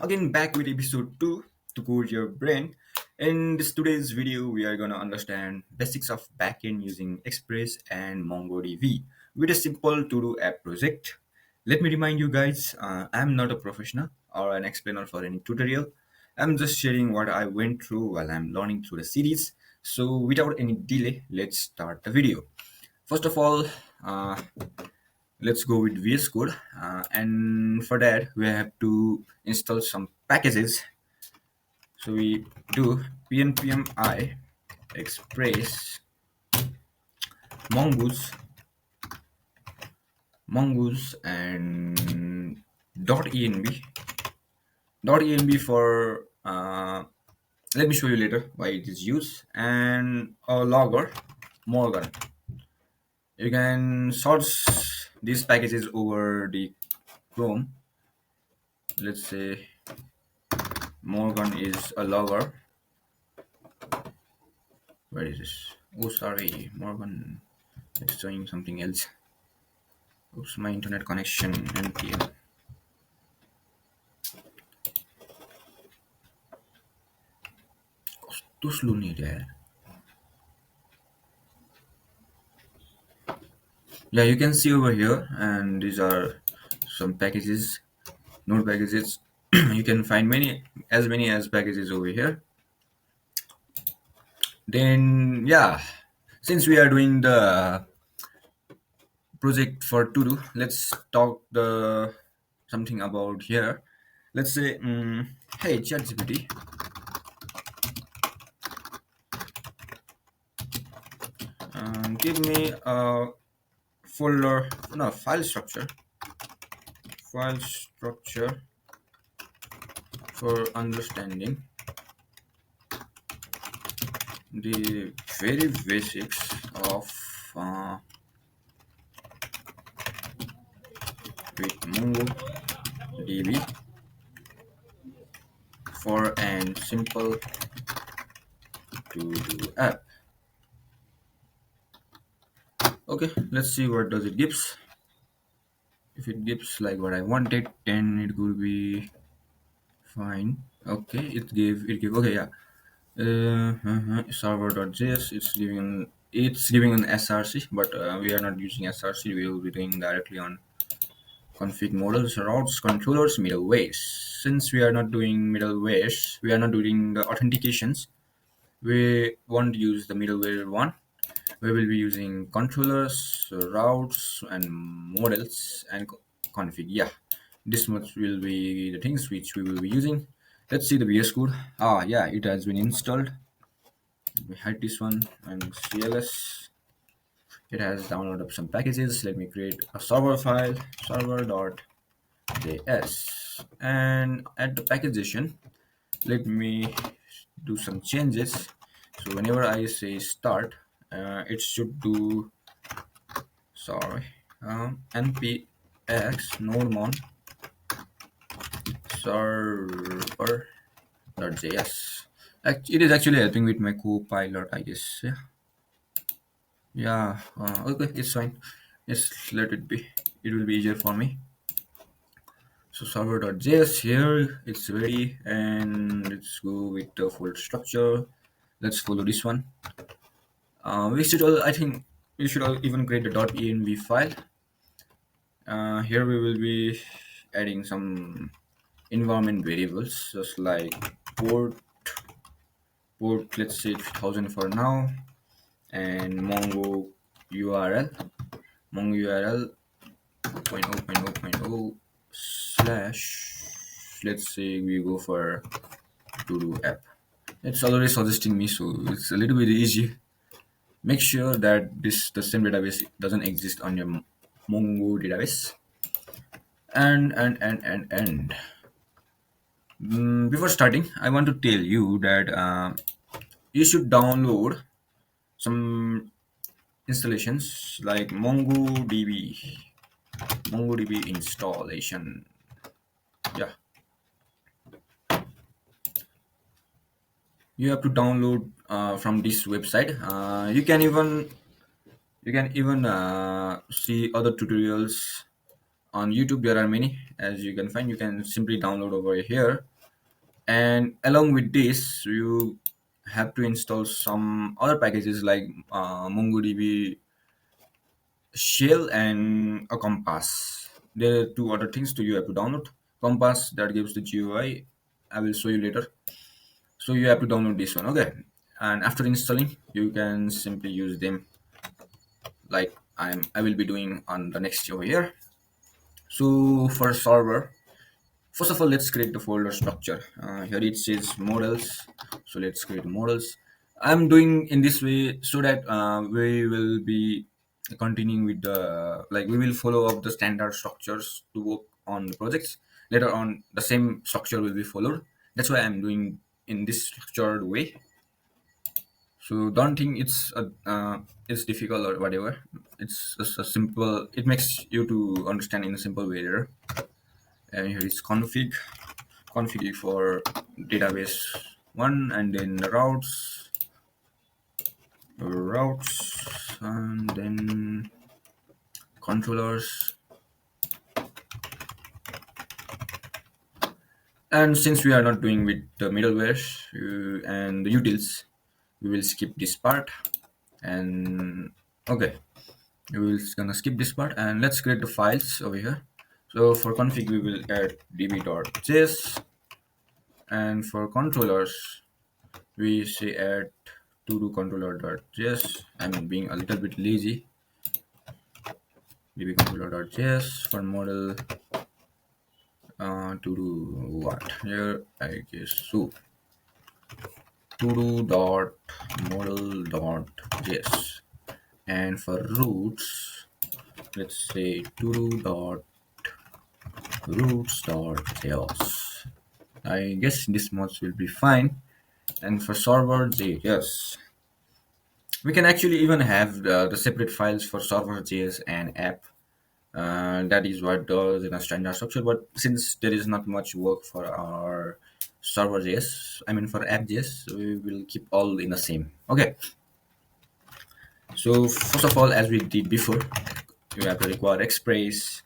Again back with episode 2 to code your brain. In this today's video, we are gonna understand basics of backend using Express and MongoDB with a simple to-do app project. Let me remind you guys, I'm not a professional or an explainer for any tutorial. I'm just sharing what I went through while I'm learning through the series. So without any delay, let's start the video. First of all, uh, let's go with VS Code, and for that we have to install some packages. So we do pnpmi express mongoose and dot env for let me show you later why it is used, and a logger morgan. You can source these packages over the Chrome. Let's say Morgan is a logger. Where is this? Oh, sorry, Morgan. It's showing something else. Oops, my internet connection NPM. Too slow नहीं है. Yeah, you can see over here, and these are some packages, node packages. You can find many as packages over here. Then yeah, since we are doing the project for to do, let's talk the something about here. Let's say, hey ChatGPT, give me a folder, no, file structure for understanding the very basics of with MongoDB for an simple to do app. Okay, let's see what does it gives. If it gives like what I wanted, then it could be fine. Okay, it gave okay, yeah. Server.js, it's giving an src, but we are not using src. We will be doing directly on config models, routes, controllers, middlewares. Since we are not doing middlewares, we are not doing the authentications, we won't use the middleware one. We will be using controllers, routes, and models and config. Yeah, this much will be the things which we will be using. Let's see the VS Code. Yeah, it has been installed. Let me hide this one and CLS. It has downloaded some packages. Let me create a server file, server.js, and at the packagation, let me do some changes. So whenever I say start, it should do npx nodemon server.js. It is actually helping with my copilot, I guess. Yeah, okay, it's fine. Just let it be. It will be easier for me. So server.js here, it's ready, and let's go with the full structure. Let's follow this one. I think we should all even create the .env file. Here we will be adding some environment variables, just like port, let's say 1000 for now, and mongo url 0.0.0.0 slash, let's say we go for to do app. It's already suggesting me, so it's a little bit easy. Make sure that the same database doesn't exist on your Mongo database. And before starting, I want to tell you that you should download some installations like MongoDB installation. Yeah, you have to download from this website. You can even see other tutorials on YouTube. There are many, as you can find. You can simply download over here. And along with this, you have to install some other packages like MongoDB shell and a compass. There are two other things to you have to download. Compass that gives the GUI. I will show you later. So you have to download this one, okay? And after installing, you can simply use them like I will be doing on the next over here. So for server, first of all, let's create the folder structure. Here it says models. So let's create models. I'm doing in this way so that we will be continuing with the like we will follow up the standard structures to work on the projects. Later on, the same structure will be followed. That's why I'm doing in this structured way. So don't think it's difficult or whatever. It's just a simple. It makes you to understand in a simple way there. And here is config for database one, and then routes, and then controllers. And since we are not doing with the middleware and the utils, we will skip this part. And okay, we will gonna skip this part and let's create the files over here. So for config, we will add db.js, and for controllers, we say add todo controller.js. I'm being a little bit lazy. dbcontroller.js for model to do what here, I guess so. To dot model dot js, and for roots, let's say to dot roots dot js. I guess this mods will be fine. And for server js, we can actually even have the separate files for server js and app. That is what does in a standard structure. But since there is not much work for our server JS, I mean for app JS, we will keep all in the same. Okay. So first of all, as we did before, you have to require express,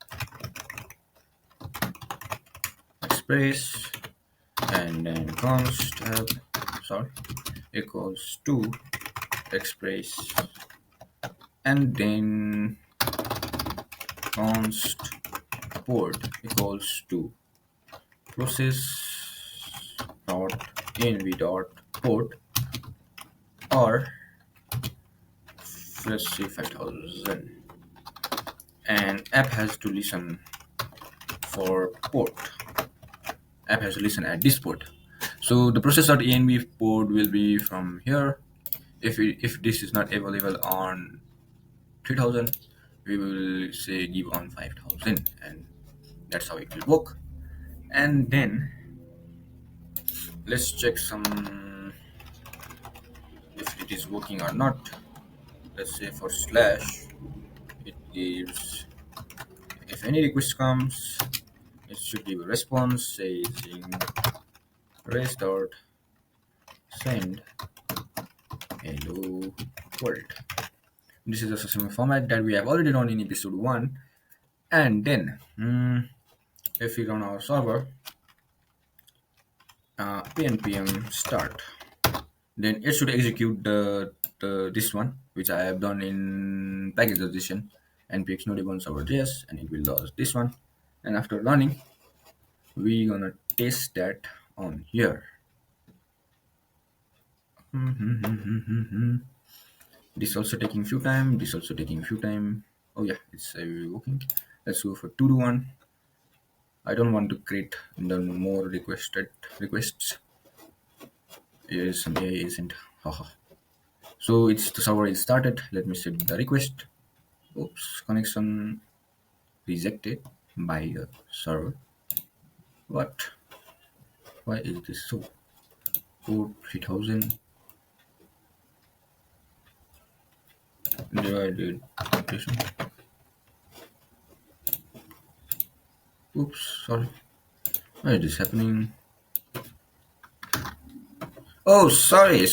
and then const sorry equals to express, and then const port equals to process dot env dot port, or let's say 5000, and app has to listen for port. App has to listen at this port. So the process.env port will be from here. If this is not available on 3000, we will say give on 5000, and that's how it will work. And then let's check some if it is working or not. Let's say for slash, it gives if any request comes, it should give a response saying res dot send hello world. This is a similar format that we have already done in episode 1. And then if we run our server npm start, then it should execute the this one which I have done in package edition npx node server.js, and it will launch this one. And after running, we gonna test that on here. This also taking few time, this also taking few time. Oh yeah, it's working. Let's go for to do one. I don't want to create the more requested requests. Isn't haha. So it's the server is started. Let me set the request. Oops, connection rejected by the server. What? Why is this so? Port 3000 divided this one. Oops, sorry. Why is this happening? Oh, sorry.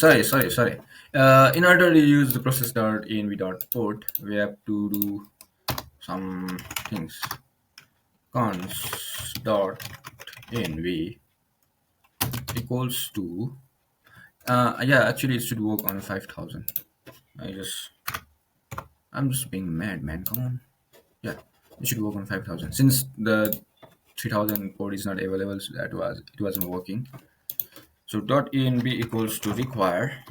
In order to use the process.env.port, we have to do some things. Const.env equals to yeah, actually it should work on 5000. I just I'm just being mad, man. Come on. Yeah, it should work on 5000. Since the 3000 port is not available, so it wasn't working. So dot env equals to require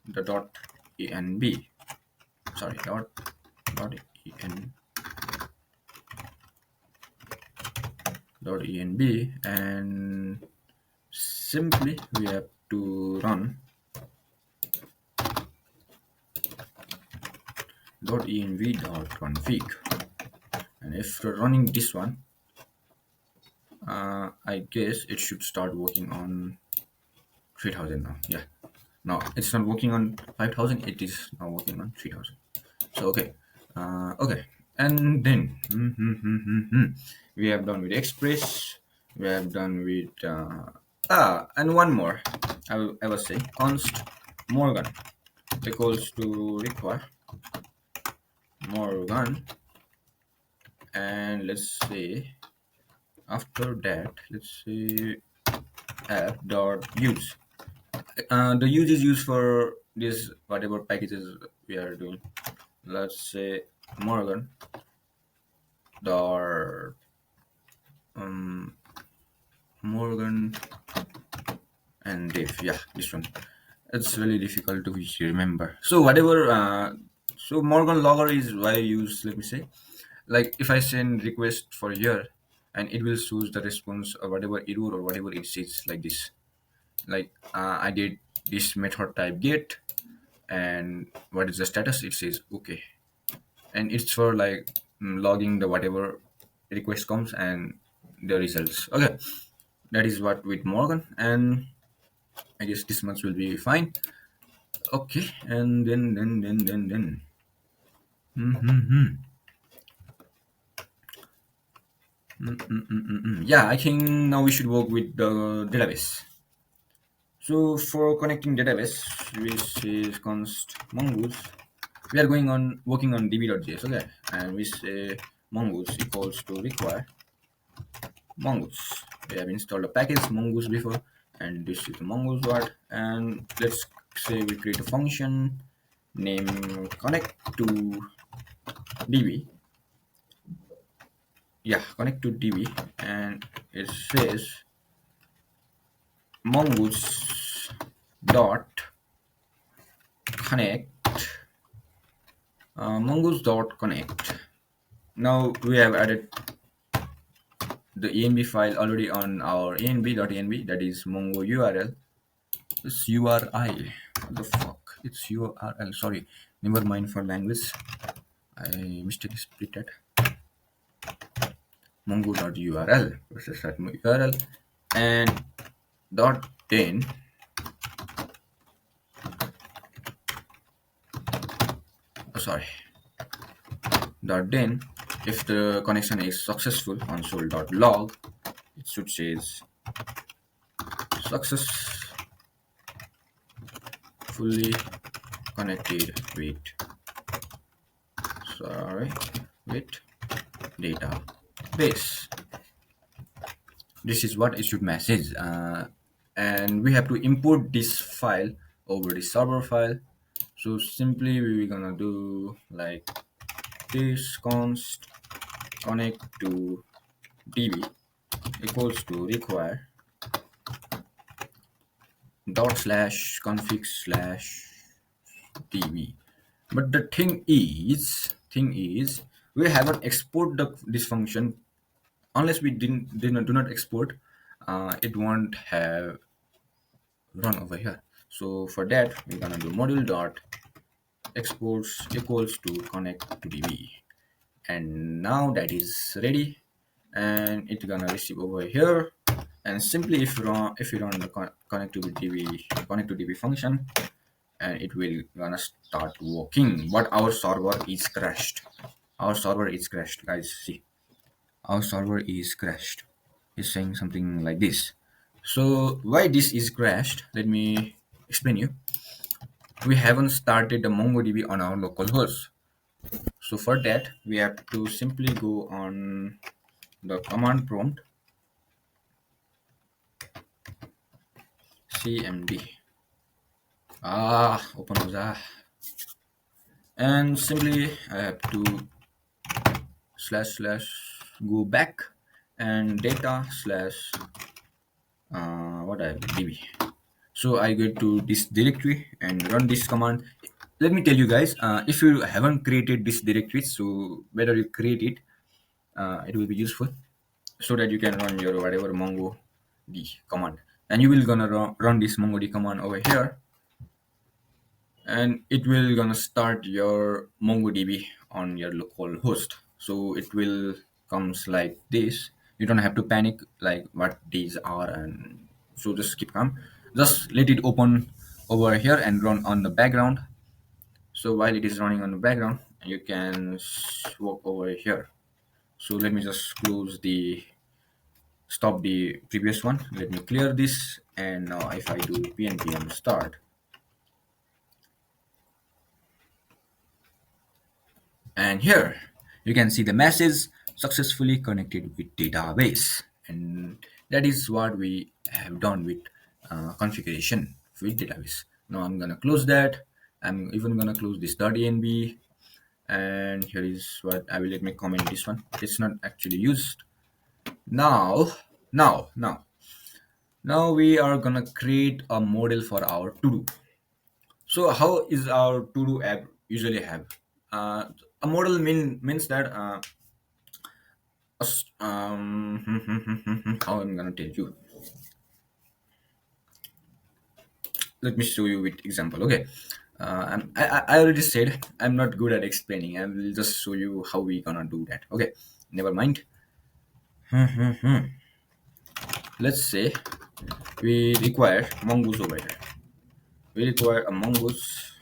the dot env. Sorry, dot en dot env, and simply we have to run dot env dot config, and after running this one, I guess it should start working on 3000 now. Yeah, no, it's not working on 5000, it is now working on 3000. So okay, okay, and then we have done with express, we have done with and one more. I was saying const morgan equals to require morgan, and let's say after that, let's say app dot use. The use is used for this whatever packages we are doing. Let's say morgan dot morgan and div. Yeah, this one. It's really difficult to remember. So whatever. So morgan logger is why I use. Let me say, like if I send request for here, and it will choose the response or whatever error or whatever it says like this. Like I did this method type get, and what is the status? It says okay, and it's for like logging the whatever request comes and the results. Okay, that is what with morgan, and I guess this much will be fine. Okay, and then. Yeah, I think now we should work with the database. So for connecting database, which is const mongoose, we are going on working on db.js, okay, and we say mongoose equals to require mongoose. We have installed a package mongoose before, and this is the mongoose word. And let's say we create a function name connect to db. Yeah, connect to db, and it says mongoose dot connect mongoose dot connect. Now we have added the env file already on our env.env, that is mongo url. It's URI. What the fuck? It's URL. Sorry. Never mind for language. I mistakenly split it. Mongo.url versus that URL, and dot then sorry dot then if the connection is successful, console.log, it should say successfully connected with with database. This is what it should message, and we have to import this file over the server file. So simply we're gonna do like this const connect to db equals to require dot slash config slash db. But the thing is we haven't export this function. Unless we do not export, it won't have run over here. So for that we're gonna do module dot exports equals to connect to db, and now that is ready, and it's gonna receive over here. And simply if you run the connect to db function, and it will gonna start working. But our server is crashed. Guys. See, our server is crashed. It's saying something like this. So why this is crashed, let me explain you. We haven't started the mongodb on our local host. So for that we have to simply go on the command prompt cmd open was and simply I have to slash slash go back and data slash what I have db. So I go to this directory and run this command. Let me tell you guys, if you haven't created this directory, so better you create it. It will be useful so that you can run your whatever mongodb command, and you will gonna run this mongodb command over here, and it will gonna start your mongodb on your local host. So it will comes like this. You don't have to panic like what these are, and so just keep calm. Just let it open over here and run on the background. So while it is running on the background, you can walk over here. So let me just close the stop the previous one. Let me clear this, and now if I do pnpm start, and here you can see the message successfully connected with database, and that is what we have done with configuration with database. Now I'm gonna close that. I'm even gonna close this .env, and here is what I will let me comment this one. It's not actually used. Now we are gonna create a model for our to do. So how is our to do app usually have? A model means that how I'm gonna tell you. Let me show you with example. Okay, I already said I'm not good at explaining. I will just show you how we gonna do that. Okay, never mind. Let's say we require mongoose over here. We require a mongoose.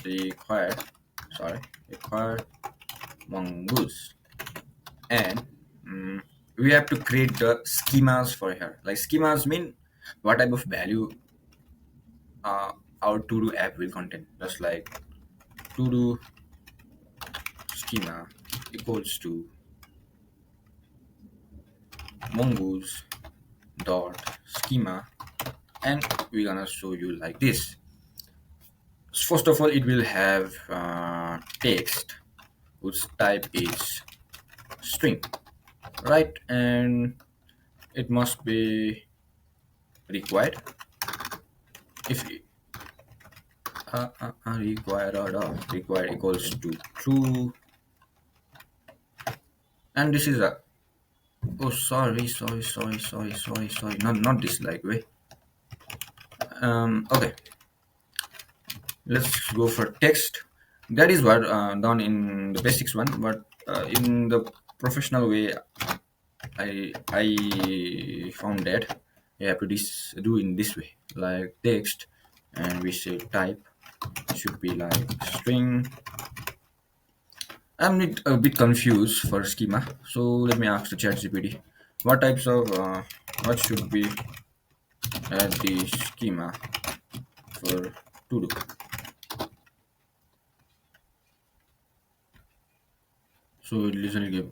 Require sorry require mongoose, and we have to create the schemas for here. Like schemas mean what type of value uh, our to do app will contain. Just like to do schema equals to mongoose dot schema, and we're gonna show you like this. First of all, it will have text whose type is string, right? And it must be required. If required equals to true, and this is a sorry, not this like way. Okay, let's go for text. That is what done in the basics one, but in the professional way, I found that you have to do in this way, like text, and we say type should be like string. I'm a bit confused for schema, so let me ask the ChatGPT what types of what should be at the schema for to do. So it literally give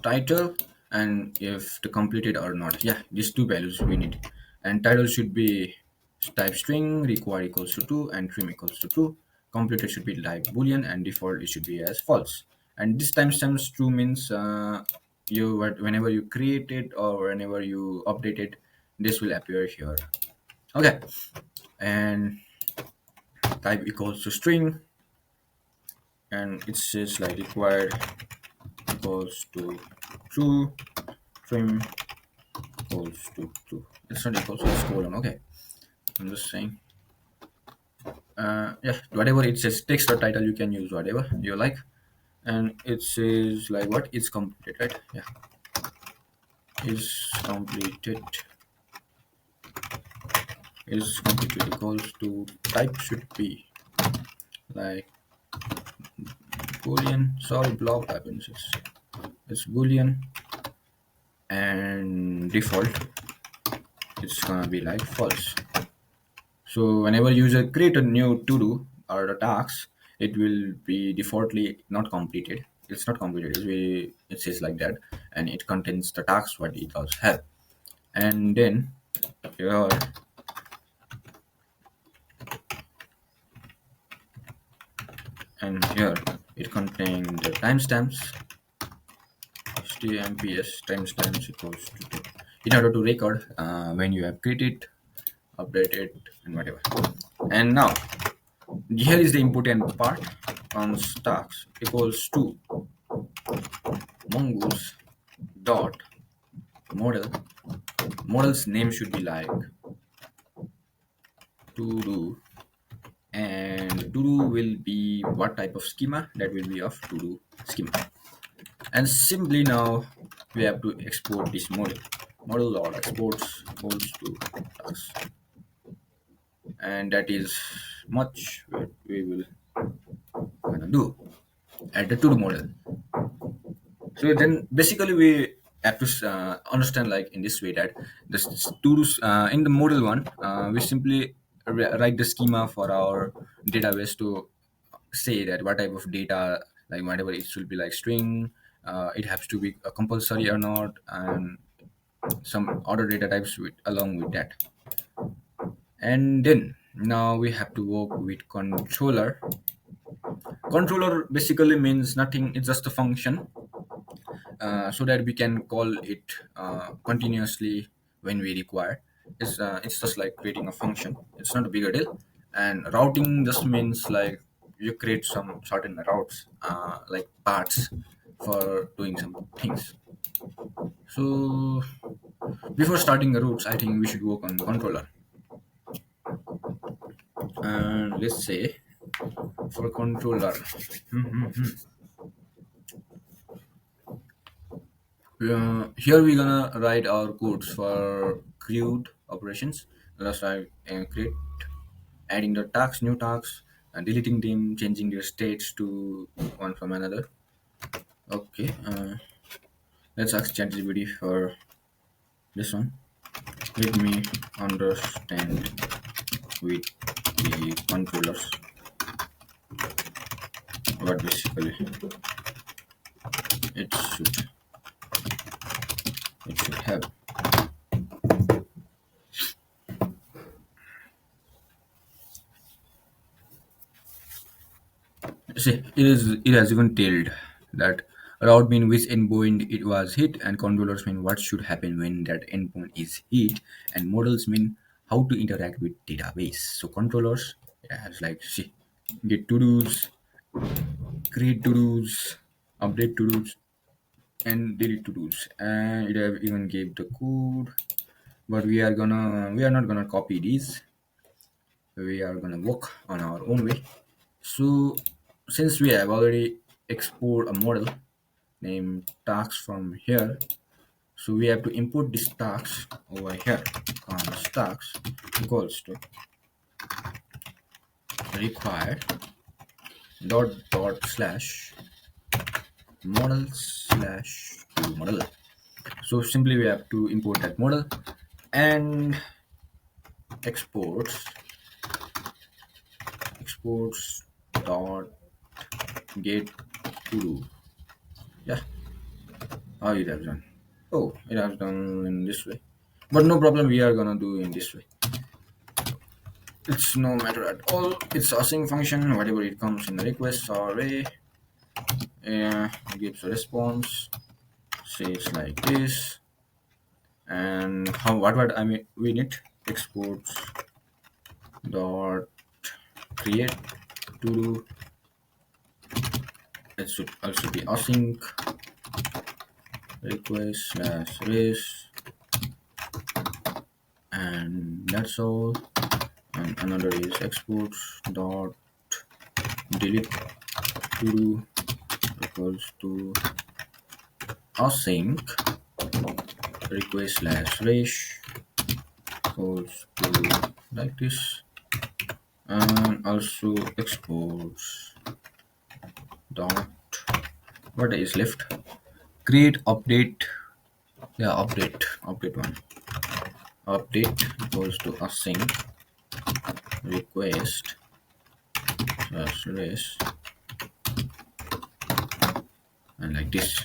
title, and if the completed or not. Yeah, these two values we need, and title should be type string, required equals to true, and trim equals to true. Completed should be like boolean, and default it should be as false. And this timestamps true means whenever you create it or whenever you update it, this will appear here. Okay, and type equals to string, and it says like required equals to true, trim equals to true. It's not equals to it's colon. Okay, I'm just saying. Yeah, whatever it says, text or title, you can use whatever you like. And it says like what is completed, right? Yeah, is completed. Is completed equals to type should be like boolean. Sorry, block happens. It's boolean, and default it's gonna be like false. So whenever user create a new to do or a task, it will be defaultly not completed. It's not completed. It says like that, and it contains the tasks what it does have. And then here and here it contains the timestamps. HTMPS timestamps equals to 2 in order to record when you have created, updated, and whatever. And now here is the important part. On stacks equals to mongoose dot model. Model's name should be like TODO, and TODO will be what type of schema, that will be of TODO schema. And simply now we have to export this model or exports equals to task, and that is much what we will gonna do at the TODO model. So then basically we have to understand like in this way that the tools in the model one, we simply write the schema for our database to say that what type of data, like whatever it should be, like string, it has to be compulsory or not, and some other data types with along with that. And then now we have to work with controller. Controller basically means nothing, it's just a function, so that we can call it continuously when we require. It's just like creating a function. It's not a bigger deal. And routing just means like you create some certain routes, like paths for doing some things. So before starting the routes, I think we should work on controller. And let's say for controller, here we're gonna write our codes for create operations. Let's write create, adding the tasks, new tasks, and deleting them, changing their states to one from another. Okay, let's ask ChatGPT for this one. Let me understand with the controllers what basically it should it should have. See, it has even told that route mean which endpoint it was hit, and controllers mean what should happen when that endpoint is hit, and models mean how to interact with database. So controllers, it has like, see, get to dos, create to dos, update to dos, and delete to dos, and it have even gave the code. But we are not gonna copy these. We are gonna work on our own way. So since we have already export a model named tasks from here, so we have to import this tasks over here. Tasks equals to require dot slash model slash to model. So simply we have to import that model and exports dot get to do. Yeah, how it has done. Oh, it has done in this way. But no problem, we are gonna do in this way. It's no matter at all. It's a async function, whatever it comes in the request or array, gives a response, says like this, and how what I mean we need exports dot create to do. It should also be async request slash race, and that's all. And another is exports dot delete to do equals to async request slash race equals to like this, and also exports dot what is left, create update, yeah, update one, update equals to async request slash race, and like this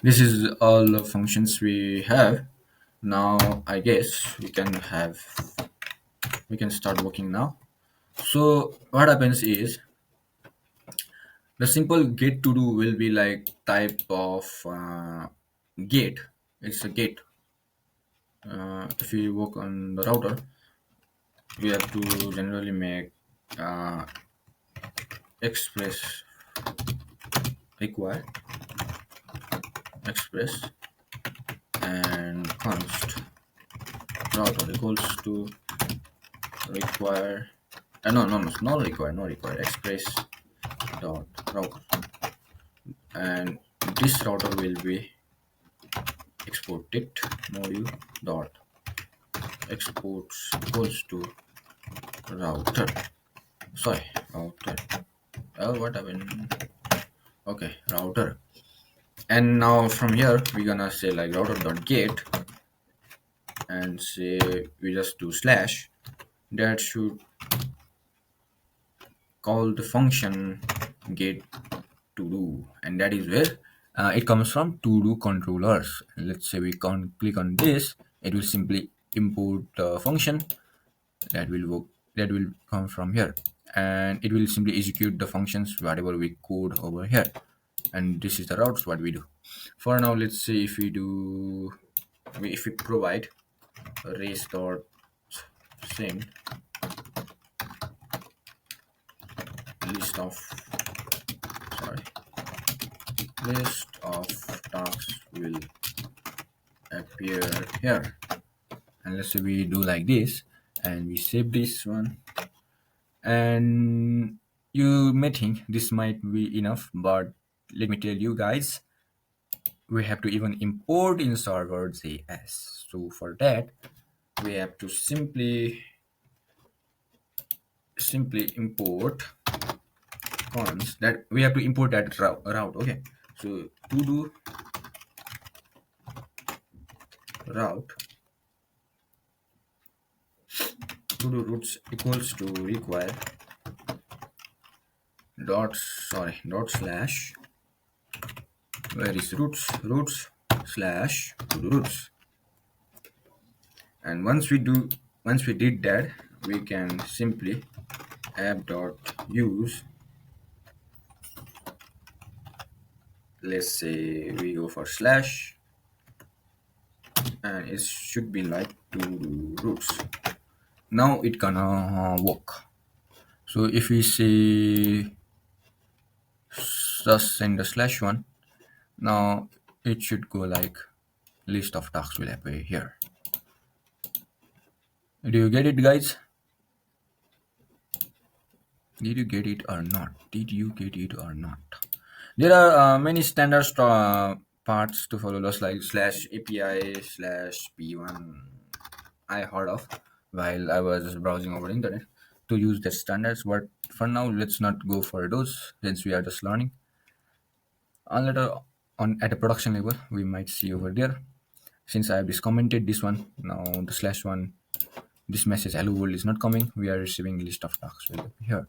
is all the functions we have. Now I guess we can start working now. So what happens is The simple get to do will be like type of gate. It's a gate. If we work on the router, we have to generally make uh, express require express and const router equals to require no require express dot router, and this router will be exported module dot exports equals to router. Sorry, router. Oh, what happened? Okay, router. And now from here we're gonna say like router dot get and say we just do slash. That should call the function get to do, and that is where it comes from to do controllers. Let's say we can click on this, it will simply import the function that will work, that will come from here, and it will simply execute the functions whatever we code over here. And this is the routes what we do. For now, let's see if we do, if we provide race dot send list of, sorry, list of tasks will appear here. And let's say we do like this and we save this one, and you may think this might be enough, but let me tell you guys, we have to even import in server.js. So for that we have to simply import cons, that we have to import that route. Okay, so to do route, to do routes equals to require dot slash, where is routes slash to do routes. And once we did that, we can simply app dot use, let's say we go for slash, and it should be like to do routes. Now it gonna work. So if we say just send the slash one, now it should go like list of tasks will appear here. Do you get it, guys? Did you get it or not? Did you get it or not? There are many standard parts to follow, just like slash API slash P1 I heard of while I was browsing over internet to use the standards. But for now, let's not go for those since we are just learning. And later on at a production level, we might see over there. Since I have discommented this one, now the slash one, this message hello world is not coming. We are receiving list of tasks here,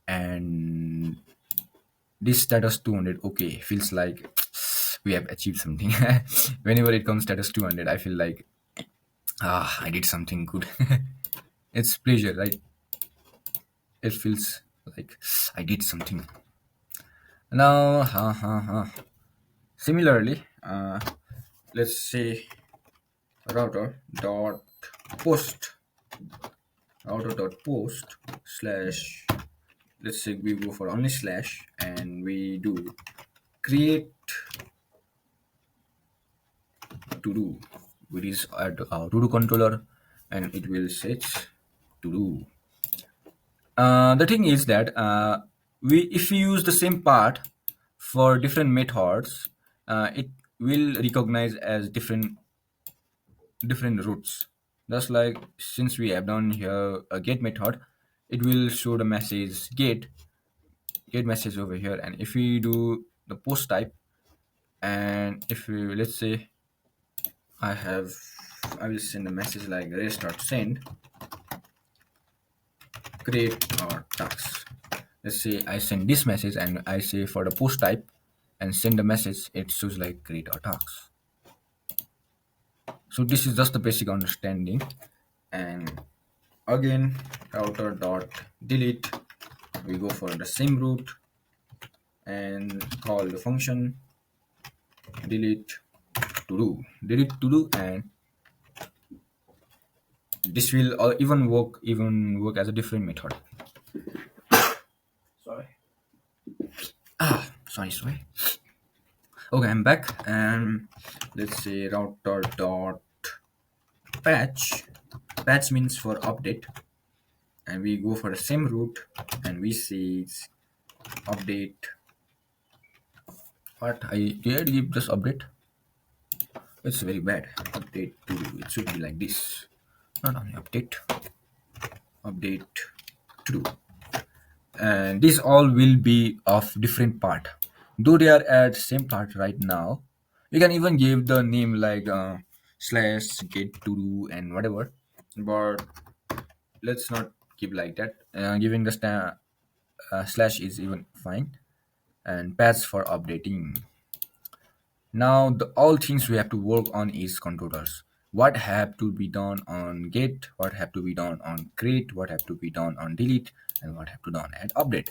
and this status 200, okay, feels like we have achieved something. Whenever it comes status 200, I feel like I did something good. It's pleasure, right? It feels like I did something. Now similarly, let's say router dot post router dot post slash, let's say we go for only slash and we do create to do, which is our to do controller, and it will set to do. The thing is that we if we use the same part for different methods, it will recognize as different routes. Just like since we have done here a get method, it will show the message get message over here. And if we do the post type, and if we, let's say I will send a message like res.send create our task. Let's say I send this message and I say for the post type and send a message, it shows like create our task. So this is just the basic understanding. And again, router dot delete, we go for the same route and call the function delete to do, and this will even work as a different method. Sorry. Sorry. Okay, I'm back, and let's say router dot patch. Patch means for update, and we go for the same route, and we see update. What I did give just update. It's very bad. Update to it should be like this. Not only update to do, and these all will be of different part. Though they are at same part right now, you can even give the name like slash get to do and whatever. But let's not keep like that. Giving the slash is even fine, and patch for updating. Now the all things we have to work on is controllers. What have to be done on get, what have to be done on create, what have to be done on delete, and what have to done at update.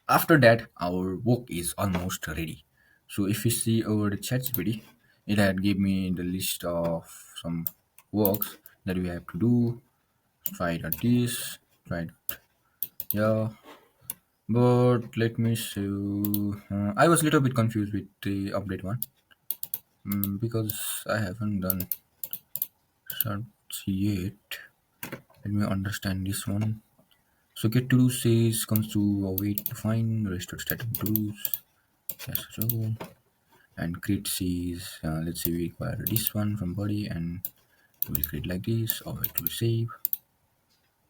After that, our work is almost ready. So if you see over the chat GPT, it had give me the list of some works that we have to do. Try it at this, try it, yeah. But let me see. I was a little bit confused with the update one, because I haven't done search yet. Let me understand this one. So get to do says comes to a way to find restore static tools. Yes, so and create says let's say we require this one from body, and we'll create like this, or it will save.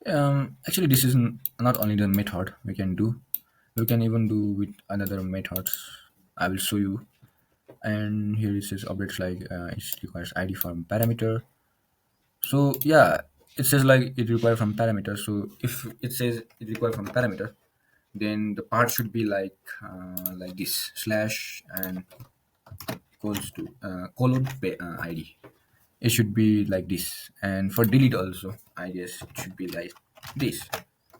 Actually, this is not only the method we can do. We can even do with another methods. I will show you. And here it says updates like it requires id from parameter. So yeah, it says like it requires from parameter. So if it says it requires from parameter, then the part should be like this slash and equals to colon id. It should be like this, and for delete also I guess it should be like this,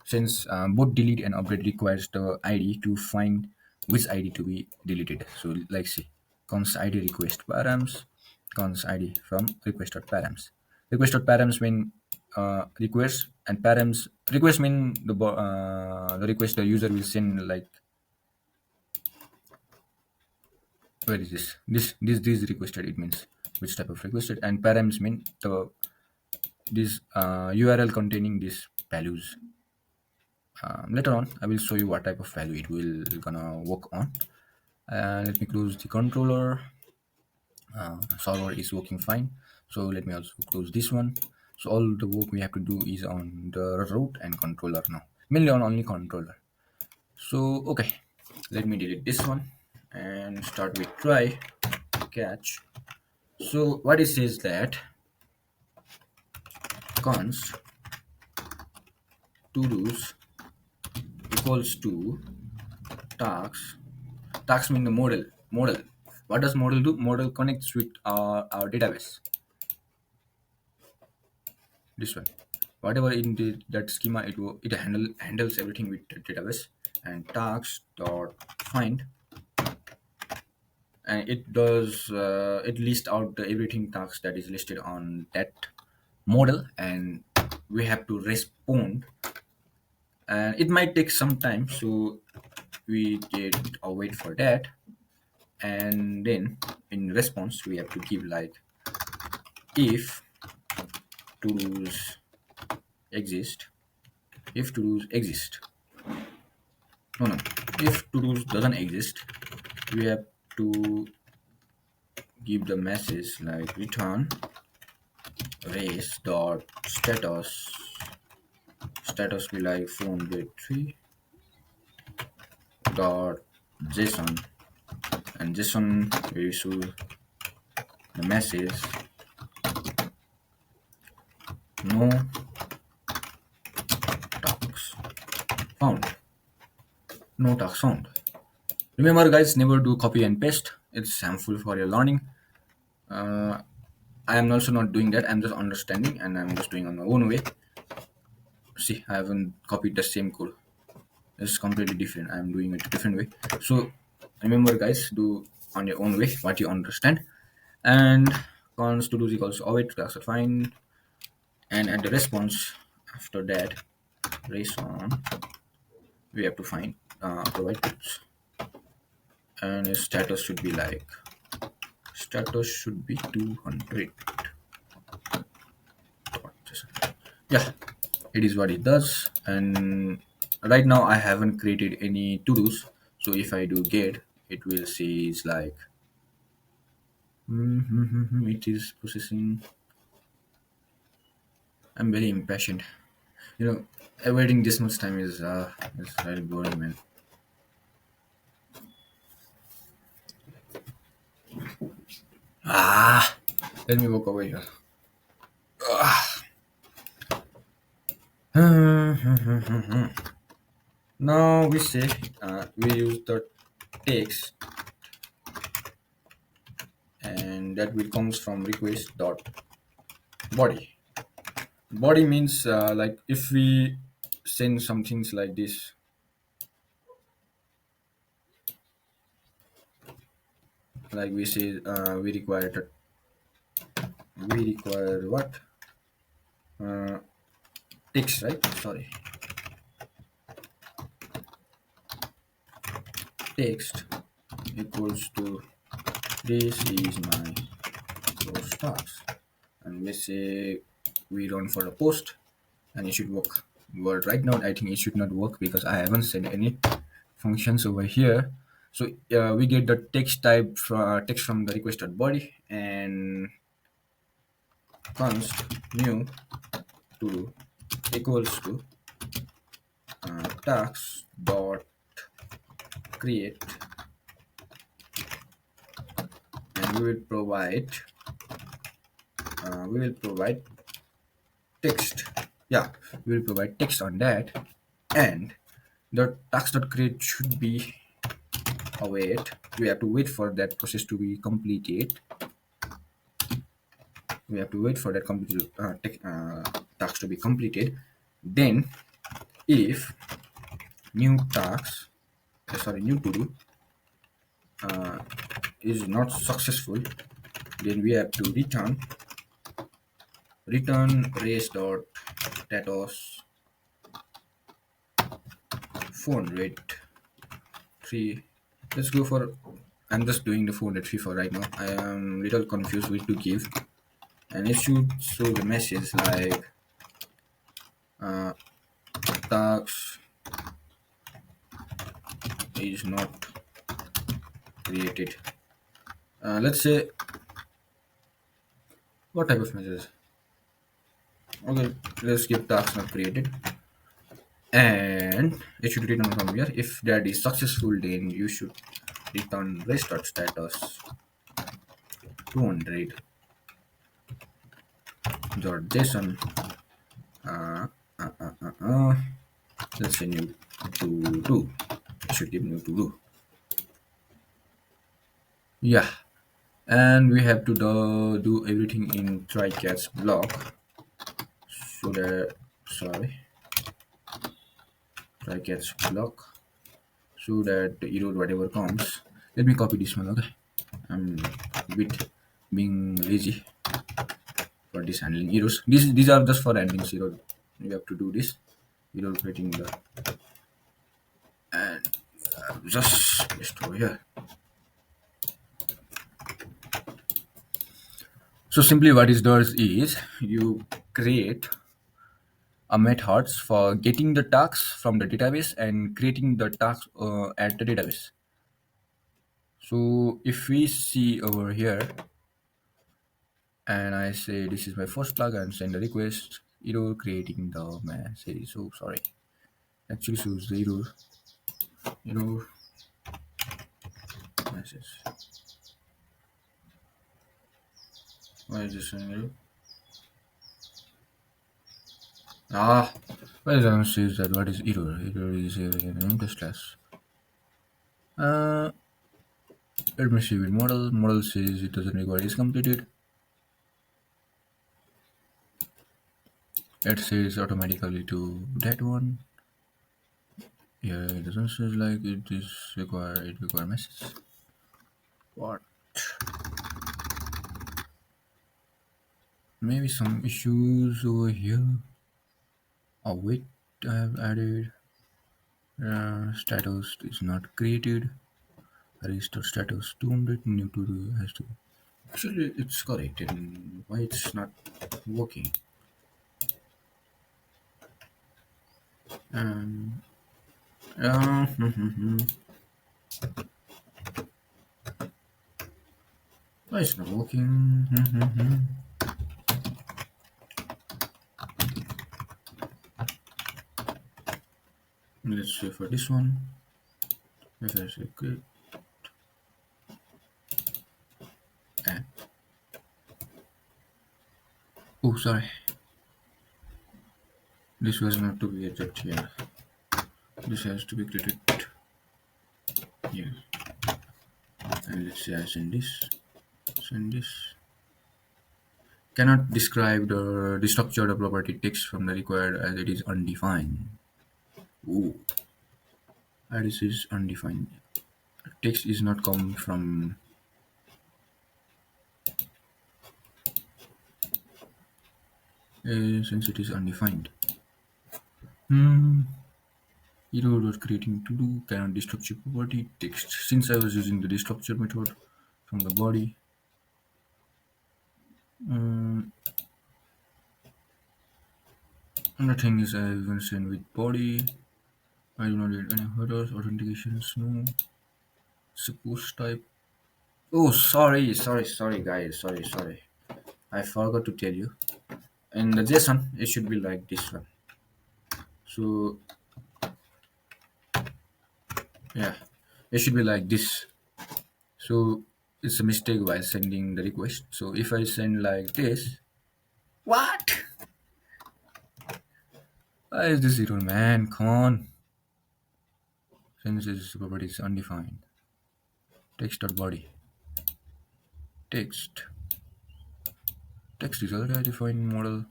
since both delete and update requires the id to find which id to be deleted. So like say const id request params, const id from request.params. Request.params mean request, and params request mean the request the user will send, like where is this requested, it means which type of requested, and params mean the this url containing these values. Later on I will show you what type of value it will gonna work on. Let me close the controller. Solver is working fine, so let me also close this one. So all the work we have to do is on the root and controller now, mainly on only controller. So okay, let me delete this one and start with try catch. So what it says that const todos equals to tasks. Tasks mean the model. What does model do? Model connects with our database, this one. Whatever in that schema, it handles everything with the database. And tasks dot find, and it does it lists out everything tasks that is listed on that model, and we have to respond, and it might take some time, so we get a wait for that. And then in response we have to give like if todos exist, if todos exist, no, if todos doesn't exist, we have to give the message like return race dot status be like phone battery dot json, and json we issue the message no talks found, no talks found. Remember guys, never do copy and paste, it's harmful for your learning. I am also not doing that, I'm just understanding and I'm just doing on my own way. See, I haven't copied the same code. is completely different. I'm doing it a different way. So remember, guys, do on your own way what you understand. And cons to do is equals await class are fine, and at the response after that, race on, we have to find provide puts, and its status should be 200. Yeah, it is what it does. And right now I haven't created any to dos, so if I do get, it will see it's like it is processing. I'm very impatient, you know. Awaiting this much time is very boring, man. Ah, let me walk over here. Now we say we use the text, and that will comes from request dot body. Body means like if we send some things like this, like we say we require what uh, text, right? Sorry, text equals to this is my post task, and we say we run for a post, and it should work. But right now I think it should not work because I haven't sent any functions over here. So we get the text from the requested body, and const new to equals to task dot create, and we will provide text. Yeah, we will provide text on that, and the task dot create should be await. We have to wait for that process to be completed. We have to wait for that task to be completed. Then, if new task, new to do is not successful, then we have to return race dot status phone rate 3. Let's go for. I'm just doing the phone rate 3 for right now. I am little confused which to give, and it should show the message like uh, task is not created. Let's say what type of message? Okay, let's give task not created, and it should return from here. If that is successful, then you should return restart status 200 dot json. Uh, let's say new to do. It should give new to do. Yeah, and we have to do everything in try catch block, so that sorry try catch block, so that the error whatever comes. Let me copy this one. Okay, I'm a bit being lazy for this handling errors. These are just for handling error. You have to do this error creating the, and just over here. So simply what it does is you create a methods for getting the tasks from the database and creating the tasks at the database. So if we see over here, and I say this is my first plug and send a request, error creating the message. So sorry, actually shows the error message. Why is this showing error? Ah, why doesn't says that what is error? Error is an empty slash. Uh, Let me see with model. Model says it doesn't require is completed. It says automatically to that one. Yeah, it doesn't say like it require message. What? Maybe some issues over here. Oh wait, I have added status is not created. Restore status 200 new to do has to. Actually, it's correct. And why it's not working? Um, uh, why it's not working? Let's see for this one. If I say good, and oh, sorry, this was not to be added here. This has to be created here. And let's say I send this. Send this. Cannot describe the structure of the property text from the required as it is undefined. Ooh, this is undefined. Text is not coming from since it is undefined. Hmm. Error was creating to do cannot destructure property text. Since I was using the destructure method from the body, um, and the thing is I even send with body. I do not need any headers, authentications, no. Suppose type. Oh, sorry, guys, sorry. I forgot to tell you. In the JSON, it should be like this one. So yeah, it should be like this. So it's a mistake while sending the request. So if I send like this, what? Why is this error, man? Come on. Since this property is undefined. Text.body. Text. Text is already a defined model.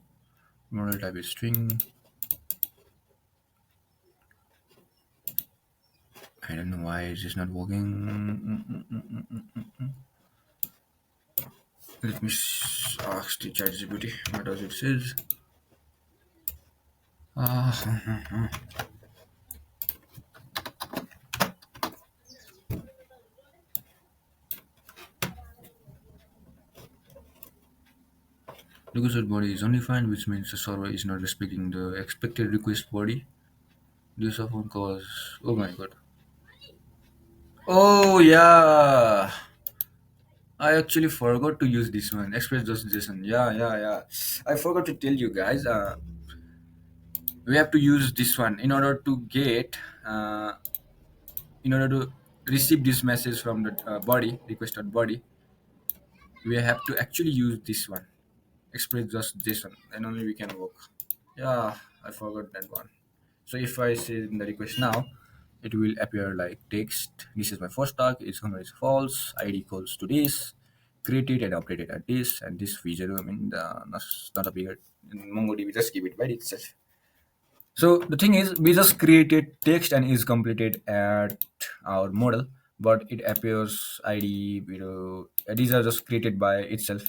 Model type is string. I don't know why it's just not working. Let me ask the ChatGPT. What does it says? Ah, requested body is undefined, which means the server is not respecting the expected request body. This often cause. Oh my god. Oh yeah. I actually forgot to use this one. Express just JSON. Yeah. I forgot to tell you guys. We have to use this one in order to get. In order to receive this message from the body requested body, we have to actually use this one. Express just JSON. Then only we can work. Yeah, I forgot that one. So if I say in the request now, it will appear like text. This is my first tag. Its content is false. ID equals to this. Created and updated at this, and this feature. I mean, not a bigger. In MongoDB, just give it by itself. So the thing is, we just created text and is completed at our model, but it appears ID. These are just created by itself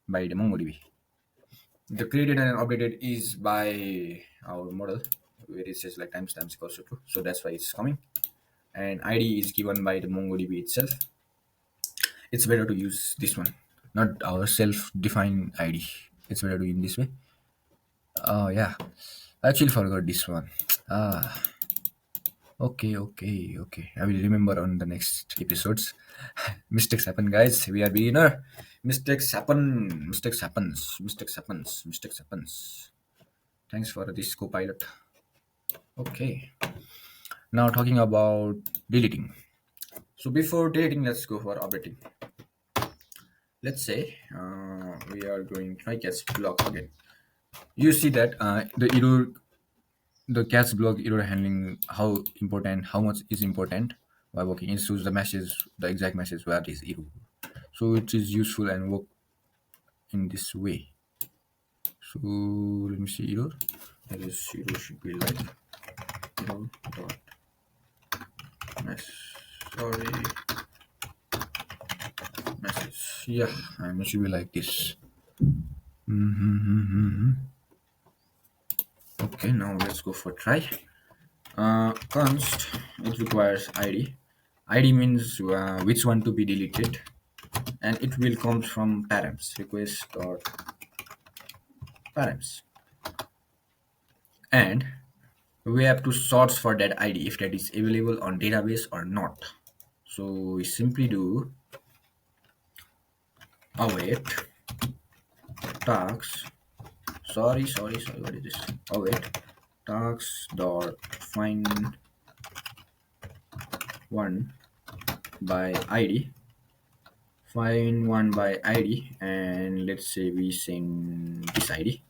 by the MongoDB. The created and updated is by our model, where it says like timestamps equals to true. So that's why it's coming. And ID is given by the MongoDB itself. It's better to use this one, not our self-defined ID. It's better to in this way. Oh yeah, I actually forgot this one. Ah, okay. I will remember on the next episodes. Mistakes happen, guys. We are beginner. Mistakes happen. Mistakes happens. Thanks for this co-pilot. Okay. Now talking about deleting. So before deleting, let's go for updating. Let's say we are doing try catch block again. You see that the catch block error handling, how much is important by working. It shows the message, the exact message where it is error. So it is useful and work in this way. So let me see error. That is error should be like error dot sorry, message. Yeah, and it should be like this. Okay, now let's go for try. Const, it requires id. Id means which one to be deleted, and it will come from params, request or params, and we have to search for that id if that is available on database or not. So we simply do await tags. Sorry, what is this? Await tags dot find one by id, find one by id, and let's say we send this id,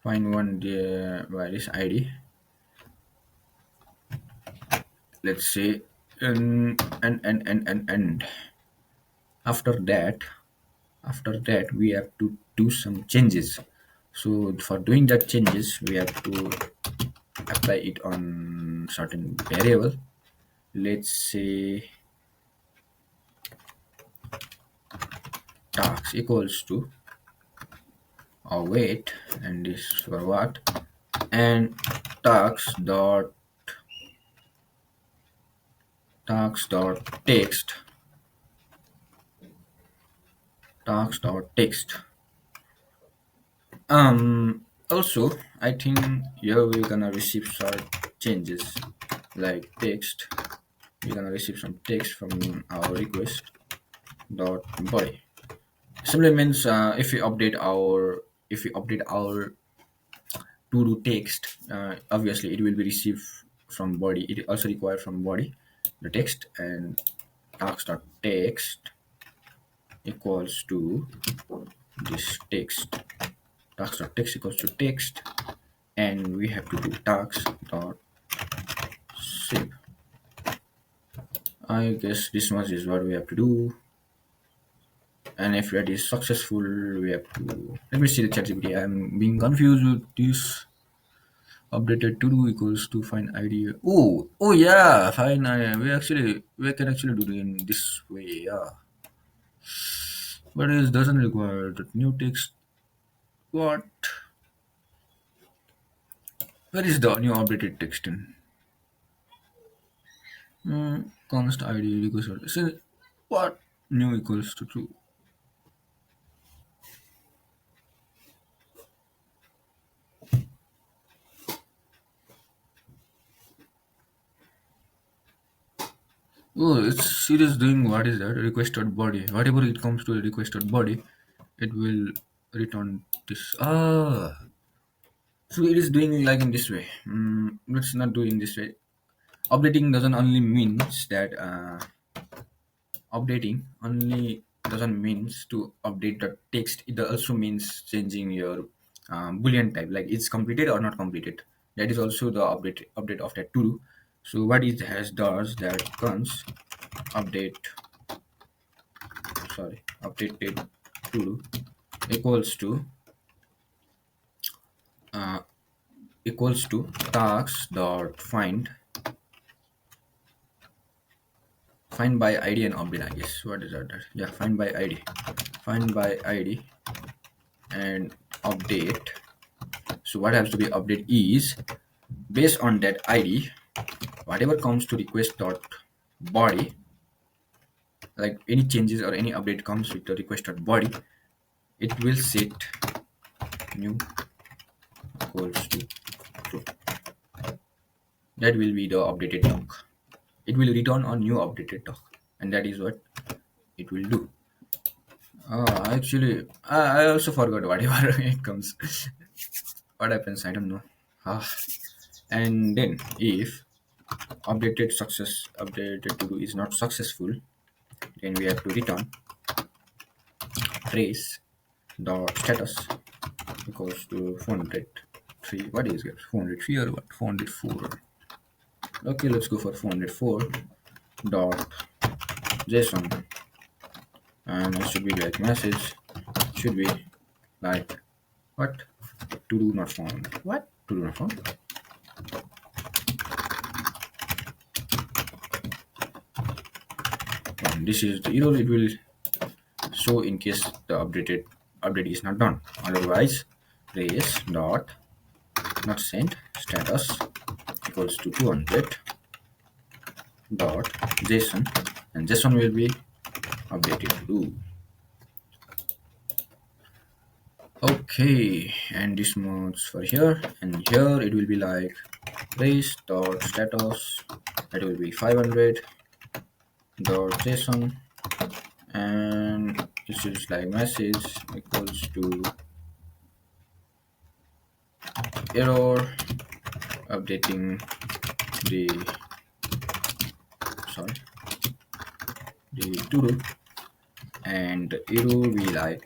find one by this id, let's say, and after that, we have to do some changes. So for doing that changes, we have to apply it on certain variable. Let's say task equals to await, and this for what, and tax dot text. Also, I think here we're gonna receive some changes like text. We're gonna receive some text from our request dot body. Simply means if we update our to do text, obviously it will be received from body. It also requires from body the text, and tax.text equals to this text. Tax.text equals to text, and we have to do tax.save. I guess this much is what we have to do. And if that is successful, we have to let me see the ChatGPT. I'm being confused with this. Updated to do equals to find id. Oh yeah, fine. We can actually do it in this way. Yeah, but it doesn't require the new text. What? Where is the new updated text in? Const id equals to. So what? New equals to true. Oh, it is doing what is that? Requested body. Whatever it comes to a requested body, it will return this. So it is doing like in this way. Let's not do in this way. Updating doesn't only means that updating only doesn't means to update the text. It also means changing your boolean type, like it's completed or not completed. That is also the update of that to do. So what it has does that comes update updated to do equals to uh, task dot find by id and update, I guess. What is that? Yeah, find by id and update. So what has to be update is based on that id, whatever comes to request dot body, like any changes or any update comes with the request dot body, it will set new equals to true. That will be the updated doc. It will return on new updated doc, and that is what it will do. Actually, I also forgot whatever it comes. What happens? I don't know. Ah. And then if updated to do is not successful, then we have to return trace dot status equals to 403. What is it? 403 or what? 404. Okay, let's go for 404 dot json, and it should be like message. Should be like what? To do not found. What? To do not found. And this is the error it will show in case the update is not done. Otherwise, raise dot not sent status equals to 200 dot json, and json will be updated to. Okay, and this modes for here, and here it will be like raise dot status, that will be 500 dot json, and this is like message equals to error updating the sorry the todo, and the error will be like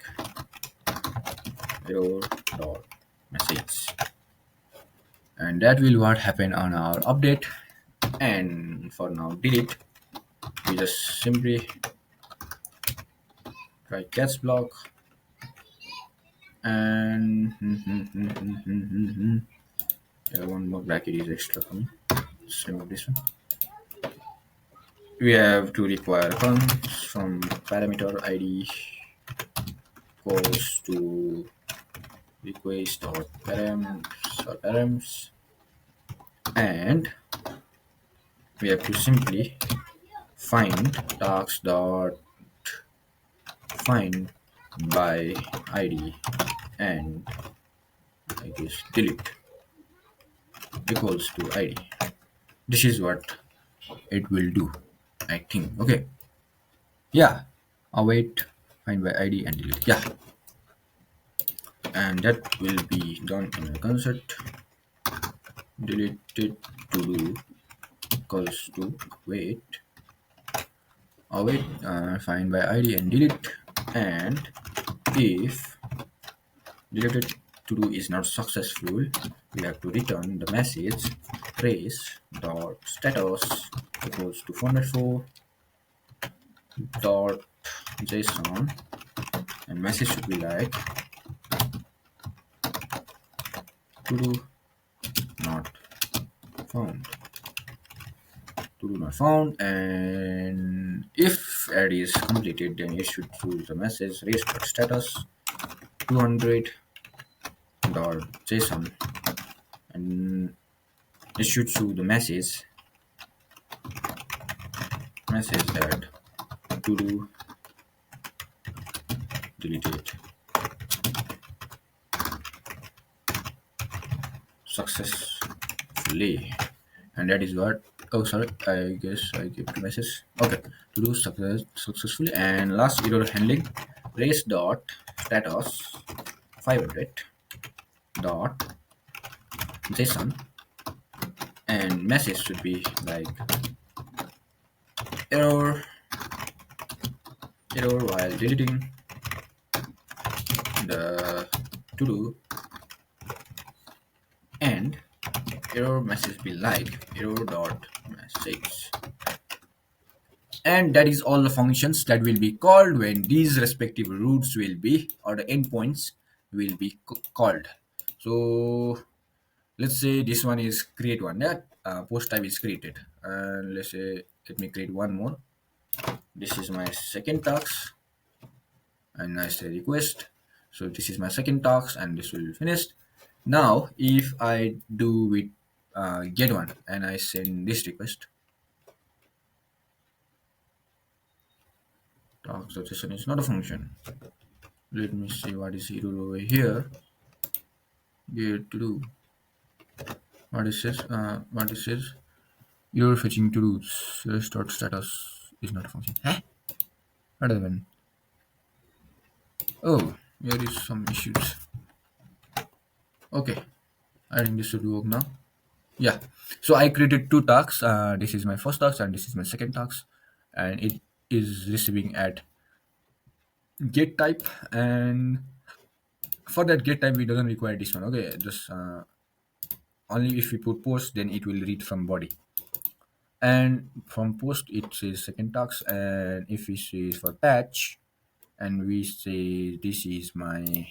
error dot message, and that will what happen on our update. And for now delete, we just simply try catch block, and yeah, one more bracket is extra coming. Let's remove this one. We have to require comes from parameter id goes to request or params, and we have to simply find tasks dot find by id, and I guess delete equals to id. This is what it will do, I think. Okay, yeah, await find by id and delete, yeah, and that will be done in a consert deleted to do equals to await find by id and delete, and if deleted to do is not successful, we have to return the message trace dot status equals to 404 dot json, and message should be like to do not found, to do not found, and if add is completed, then it should choose the message race dot status 200 dot json, and it should show the message that to do deleted successfully, and that is what, oh sorry, I guess I gave the message. Okay, to do successfully. And last error handling, race dot status 500 dot json, and message should be like error while deleting the to do, and error message be like error dot message. And that is all the functions that will be called when these respective routes will be, or the endpoints will be called. So let's say this one is create one, that post type is created, and let's say let me create one more. This is my second task, and I say request. So this is my second task, and this will be finished. Now if I do with get one and I send this request, task.json is not a function. Let me see what is error over here. Get to do what it says. What it says, error fetching to do dot status is not a function. Huh? What does that mean? Oh, here is some issues. Okay, I think this should work now. Yeah, so I created two tasks. This is my first task and this is my second task, and it is receiving at get type, and for that get type we doesn't require this one. Okay, just only if we put post, then it will read from body, and from post it says second task, and if we say for patch and we say this is my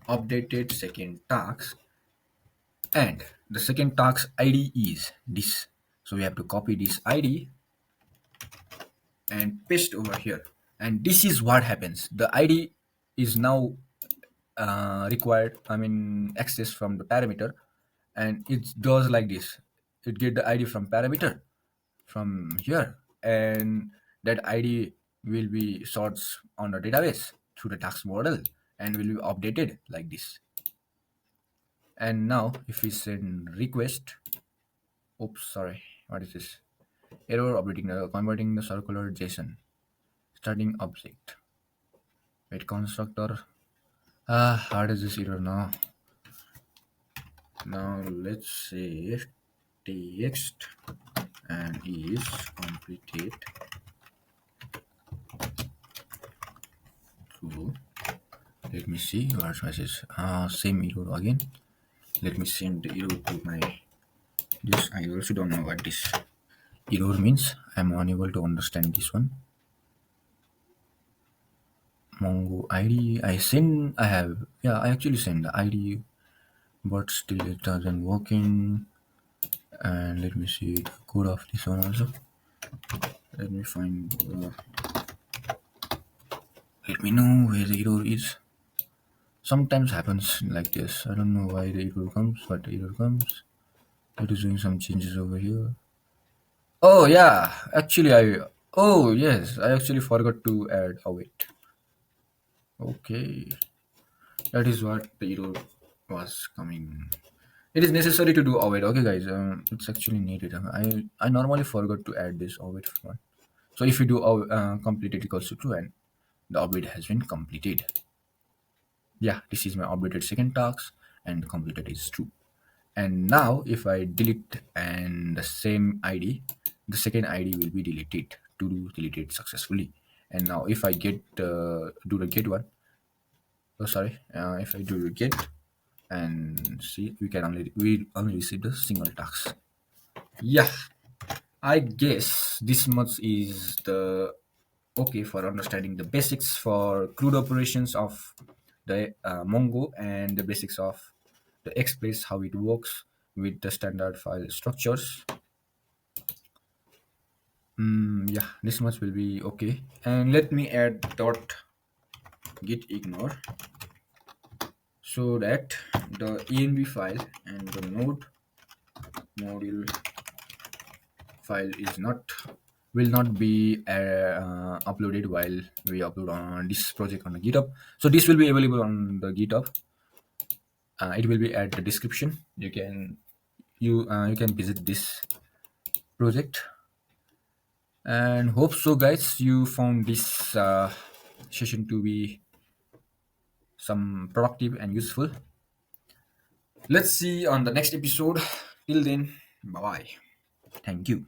updated second task, and the second task id is this, so we have to copy this id and paste over here. And this is what happens. The ID is now required, I mean access from the parameter, and it does like this. It get the ID from parameter from here, and that ID will be sorts on the database through the task model and will be updated like this. And now if we send request, oops, sorry, what is this? Error updating the converting the circular JSON starting object. Wait, constructor. How does this error now? Now let's say text and is completed true. Let me see what message. Same error again. Let me send the error to my this. I also don't know what this error means. I'm unable to understand this one. Mongo ID. I send. I have. Yeah, I actually send the ID, but still it doesn't working. And let me see the code of this one also. Let me find. Let me know where the error is. Sometimes happens like this. I don't know why the error comes, but the error comes. It is doing some changes over here. Oh yeah, actually I. Oh yes, I actually forgot to add await. Okay, that is what the error was coming. It is necessary to do await. Okay, guys, it's actually needed. I normally forgot to add this await one. So if you do completed equals to true and the await has been completed. Yeah, this is my updated second task and completed is true. And now if I delete and the same ID, the second ID will be deleted to do deleted successfully. And now if I get do the get one, oh sorry, if I do the get and see, we only receive the single task. Yeah, I guess this much is the okay for understanding the basics for crude operations of the Mongo and the basics of the Express, how it works with the standard file structures. Yeah, this much will be okay. And let me add dot git ignore so that the env file and the node module file is not will not be uploaded while we upload on this project on the GitHub. So this will be available on the GitHub. It will be at the description. You can visit this project. And hope so, guys. You found this session to be some productive and useful. Let's see on the next episode. Till then, bye bye. Thank you.